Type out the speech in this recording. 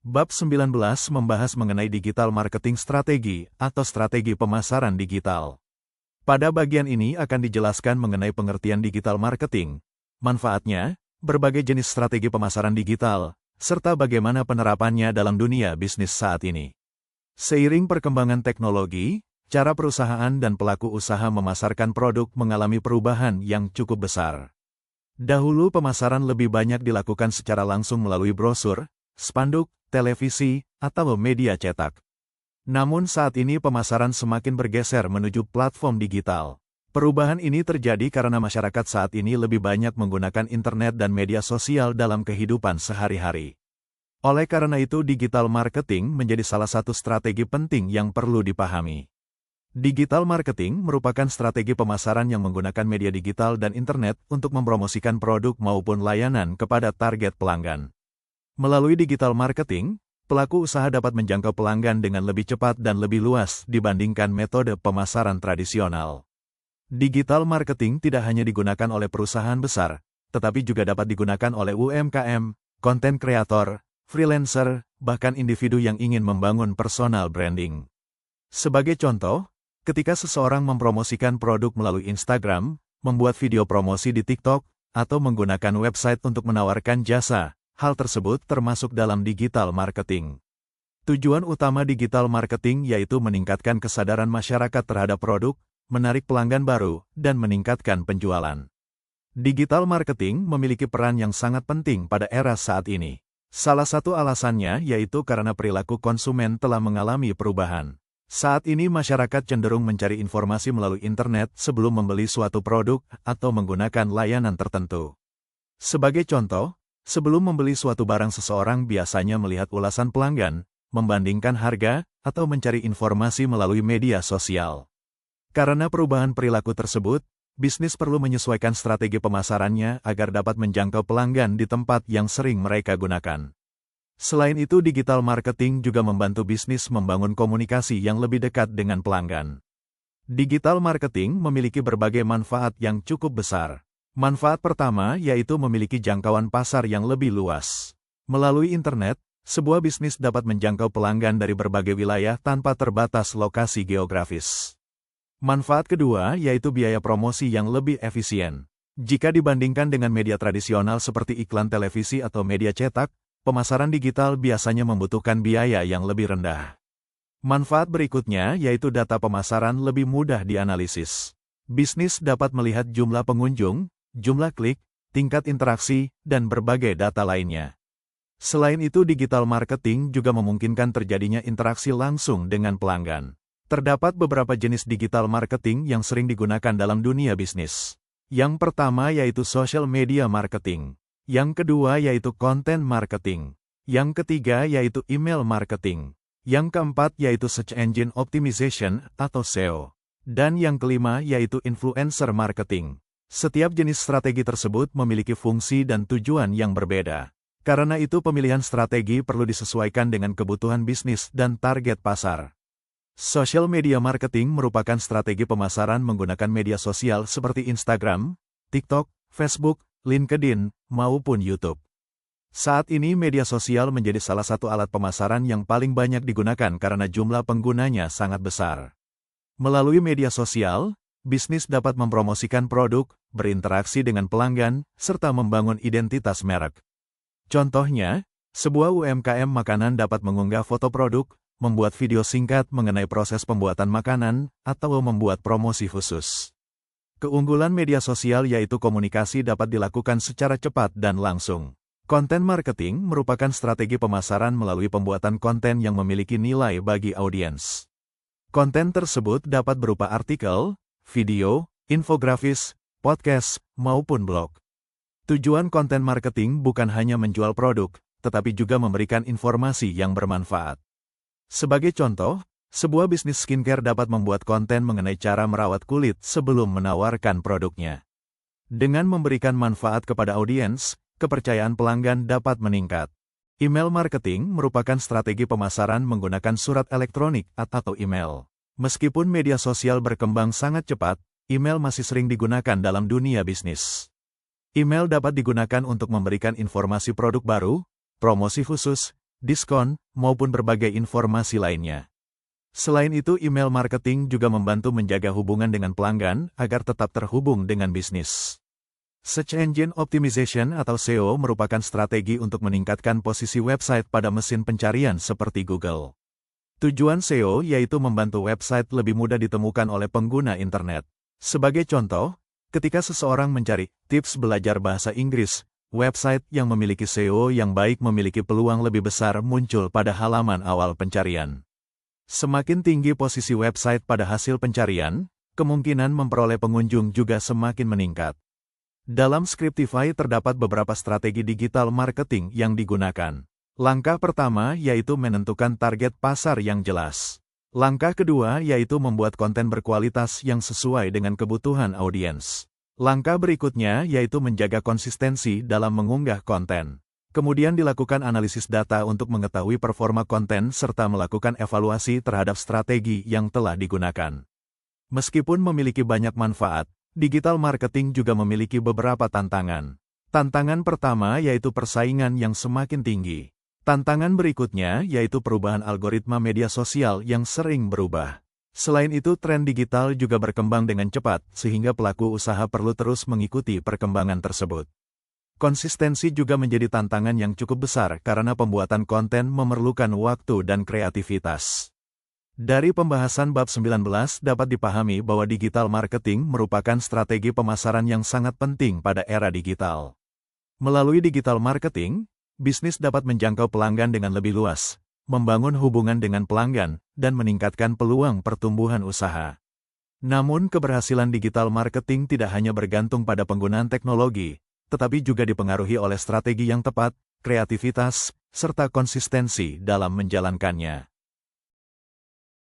Bab 19 membahas mengenai digital marketing strategi atau strategi pemasaran digital. Pada bagian ini akan dijelaskan mengenai pengertian digital marketing, manfaatnya, berbagai jenis strategi pemasaran digital, serta bagaimana penerapannya dalam dunia bisnis saat ini. Seiring perkembangan teknologi, cara perusahaan dan pelaku usaha memasarkan produk mengalami perubahan yang cukup besar. Dahulu pemasaran lebih banyak dilakukan secara langsung melalui brosur, spanduk, televisi, atau media cetak. Namun saat ini pemasaran semakin bergeser menuju platform digital. Perubahan ini terjadi karena masyarakat saat ini lebih banyak menggunakan internet dan media sosial dalam kehidupan sehari-hari. Oleh karena itu digital marketing menjadi salah satu strategi penting yang perlu dipahami. Digital marketing merupakan strategi pemasaran yang menggunakan media digital dan internet untuk mempromosikan produk maupun layanan kepada target pelanggan. Melalui digital marketing, pelaku usaha dapat menjangkau pelanggan dengan lebih cepat dan lebih luas dibandingkan metode pemasaran tradisional. Digital marketing tidak hanya digunakan oleh perusahaan besar, tetapi juga dapat digunakan oleh UMKM, konten kreator, freelancer, bahkan individu yang ingin membangun personal branding. Sebagai contoh, ketika seseorang mempromosikan produk melalui Instagram, membuat video promosi di TikTok, atau menggunakan website untuk menawarkan jasa, hal tersebut termasuk dalam digital marketing. Tujuan utama digital marketing yaitu meningkatkan kesadaran masyarakat terhadap produk, menarik pelanggan baru, dan meningkatkan penjualan. Digital marketing memiliki peran yang sangat penting pada era saat ini. Salah satu alasannya yaitu karena perilaku konsumen telah mengalami perubahan. Saat ini masyarakat cenderung mencari informasi melalui internet sebelum membeli suatu produk atau menggunakan layanan tertentu. Sebagai contoh, sebelum membeli suatu barang seseorang biasanya melihat ulasan pelanggan, membandingkan harga, atau mencari informasi melalui media sosial. Karena perubahan perilaku tersebut, bisnis perlu menyesuaikan strategi pemasarannya agar dapat menjangkau pelanggan di tempat yang sering mereka gunakan. Selain itu, digital marketing juga membantu bisnis membangun komunikasi yang lebih dekat dengan pelanggan. Digital marketing memiliki berbagai manfaat yang cukup besar. Manfaat pertama yaitu memiliki jangkauan pasar yang lebih luas. Melalui internet, sebuah bisnis dapat menjangkau pelanggan dari berbagai wilayah tanpa terbatas lokasi geografis. Manfaat kedua yaitu biaya promosi yang lebih efisien. Jika dibandingkan dengan media tradisional seperti iklan televisi atau media cetak, pemasaran digital biasanya membutuhkan biaya yang lebih rendah. Manfaat berikutnya yaitu data pemasaran lebih mudah dianalisis. Bisnis dapat melihat jumlah pengunjung, jumlah klik, tingkat interaksi, dan berbagai data lainnya. Selain itu, digital marketing juga memungkinkan terjadinya interaksi langsung dengan pelanggan. Terdapat beberapa jenis digital marketing yang sering digunakan dalam dunia bisnis. Yang pertama yaitu social media marketing. Yang kedua yaitu content marketing. Yang ketiga yaitu email marketing. Yang keempat yaitu search engine optimization atau SEO. Dan yang kelima yaitu influencer marketing. Setiap jenis strategi tersebut memiliki fungsi dan tujuan yang berbeda. Karena itu pemilihan strategi perlu disesuaikan dengan kebutuhan bisnis dan target pasar. Social media marketing merupakan strategi pemasaran menggunakan media sosial seperti Instagram, TikTok, Facebook, LinkedIn, maupun YouTube. Saat ini media sosial menjadi salah satu alat pemasaran yang paling banyak digunakan karena jumlah penggunanya sangat besar. Melalui media sosial, bisnis dapat mempromosikan produk, berinteraksi dengan pelanggan, serta membangun identitas merek. Contohnya, sebuah UMKM makanan dapat mengunggah foto produk, membuat video singkat mengenai proses pembuatan makanan, atau membuat promosi khusus. Keunggulan media sosial yaitu komunikasi dapat dilakukan secara cepat dan langsung. Konten marketing merupakan strategi pemasaran melalui pembuatan konten yang memiliki nilai bagi audiens. Konten tersebut dapat berupa artikel, video, infografis, podcast, maupun blog. Tujuan konten marketing bukan hanya menjual produk, tetapi juga memberikan informasi yang bermanfaat. Sebagai contoh, sebuah bisnis skincare dapat membuat konten mengenai cara merawat kulit sebelum menawarkan produknya. Dengan memberikan manfaat kepada audiens, kepercayaan pelanggan dapat meningkat. Email marketing merupakan strategi pemasaran menggunakan surat elektronik atau email. Meskipun media sosial berkembang sangat cepat, email masih sering digunakan dalam dunia bisnis. Email dapat digunakan untuk memberikan informasi produk baru, promosi khusus, diskon, maupun berbagai informasi lainnya. Selain itu, email marketing juga membantu menjaga hubungan dengan pelanggan agar tetap terhubung dengan bisnis. Search Engine Optimization atau SEO merupakan strategi untuk meningkatkan posisi website pada mesin pencarian seperti Google. Tujuan SEO yaitu membantu website lebih mudah ditemukan oleh pengguna internet. Sebagai contoh, ketika seseorang mencari tips belajar bahasa Inggris, website yang memiliki SEO yang baik memiliki peluang lebih besar muncul pada halaman awal pencarian. Semakin tinggi posisi website pada hasil pencarian, kemungkinan memperoleh pengunjung juga semakin meningkat. Dalam Scriptify terdapat beberapa strategi digital marketing yang digunakan. Langkah pertama yaitu menentukan target pasar yang jelas. Langkah kedua yaitu membuat konten berkualitas yang sesuai dengan kebutuhan audiens. Langkah berikutnya yaitu menjaga konsistensi dalam mengunggah konten. Kemudian dilakukan analisis data untuk mengetahui performa konten serta melakukan evaluasi terhadap strategi yang telah digunakan. Meskipun memiliki banyak manfaat, digital marketing juga memiliki beberapa tantangan. Tantangan pertama yaitu persaingan yang semakin tinggi. Tantangan berikutnya yaitu perubahan algoritma media sosial yang sering berubah. Selain itu, tren digital juga berkembang dengan cepat, sehingga pelaku usaha perlu terus mengikuti perkembangan tersebut. Konsistensi juga menjadi tantangan yang cukup besar karena pembuatan konten memerlukan waktu dan kreativitas. Dari pembahasan bab 19 dapat dipahami bahwa digital marketing merupakan strategi pemasaran yang sangat penting pada era digital. Melalui digital marketing, bisnis dapat menjangkau pelanggan dengan lebih luas, membangun hubungan dengan pelanggan, dan meningkatkan peluang pertumbuhan usaha. Namun keberhasilan digital marketing tidak hanya bergantung pada penggunaan teknologi, tetapi juga dipengaruhi oleh strategi yang tepat, kreativitas, serta konsistensi dalam menjalankannya.